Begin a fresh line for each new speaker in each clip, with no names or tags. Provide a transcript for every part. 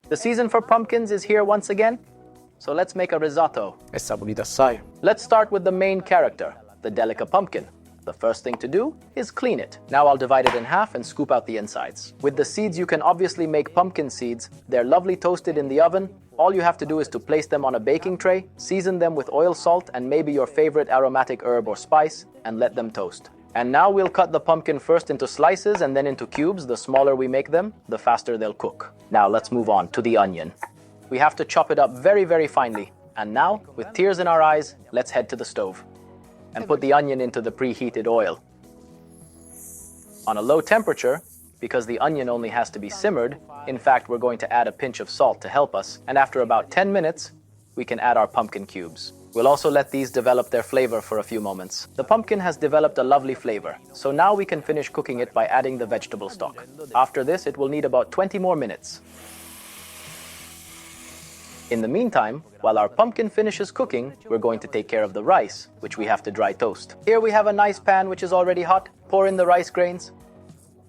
The season for pumpkins is here once again, so let's make a risotto.
È saporito assai.
Let's start with the main character, the delicate pumpkin. The first thing to do is clean it. Now I'll divide it in half and scoop out the insides. With the seeds, you can obviously make pumpkin seeds. They're lovely toasted in the oven. All you have to do is to place them on a baking tray, season them with oil, salt, and maybe your favorite aromatic herb or spice, and let them toast. And now we'll cut the pumpkin first into slices and then into cubes. The smaller we make them, the faster they'll cook. Now let's move on to the onion. We have to chop it up very, very finely. And now, with tears in our eyes, let's head to the stove and put the onion into the preheated oil. On a low temperature, because the onion only has to be simmered, in fact, we're going to add a pinch of salt to help us, and after about 10 minutes, we can add our pumpkin cubes. We'll also let these develop their flavor for a few moments. The pumpkin has developed a lovely flavor, so now we can finish cooking it by adding the vegetable stock. After this, it will need about 20 more minutes. In the meantime, while our pumpkin finishes cooking, we're going to take care of the rice, which we have to dry toast. Here we have a nice pan which is already hot. Pour in the rice grains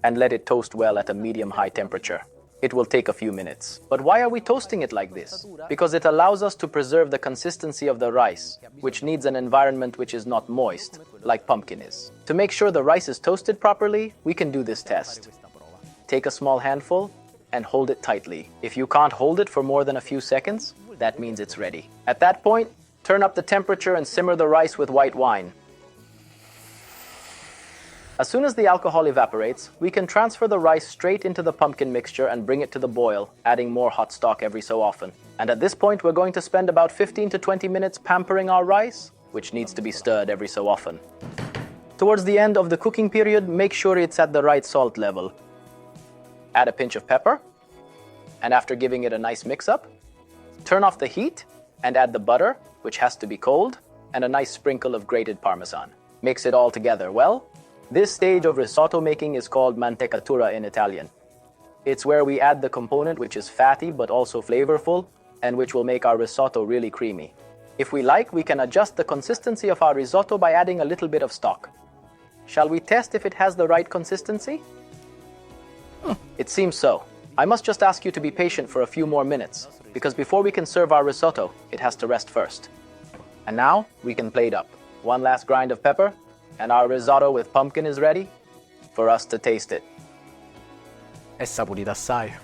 and let it toast well at a medium-high temperature. It will take a few minutes. But why are we toasting it like this? Because it allows us to preserve the consistency of the rice, which needs an environment which is not moist, like pumpkin is. To make sure the rice is toasted properly, we can do this test. Take a small handful and hold it tightly. If you can't hold it for more than a few seconds, that means it's ready. At that point, turn up the temperature and simmer the rice with white wine. As soon as the alcohol evaporates, we can transfer the rice straight into the pumpkin mixture and bring it to the boil, adding more hot stock every so often. And at this point, we're going to spend about 15 to 20 minutes pampering our rice, which needs to be stirred every so often. Towards the end of the cooking period, make sure it's at the right salt level. Add a pinch of pepper, and after giving it a nice mix-up, turn off the heat and add the butter, which has to be cold, and a nice sprinkle of grated Parmesan. Mix it all together well. This stage of risotto making is called mantecatura in Italian. It's where we add the component which is fatty but also flavorful, and which will make our risotto really creamy. If we like, we can adjust the consistency of our risotto by adding a little bit of stock. Shall we test if it has the right consistency? It seems so. I must just ask you to be patient for a few more minutes, because before we can serve our risotto, it has to rest first. And now, we can plate up. One last grind of pepper, and our risotto with pumpkin is ready for us to taste it.
È saporito assai.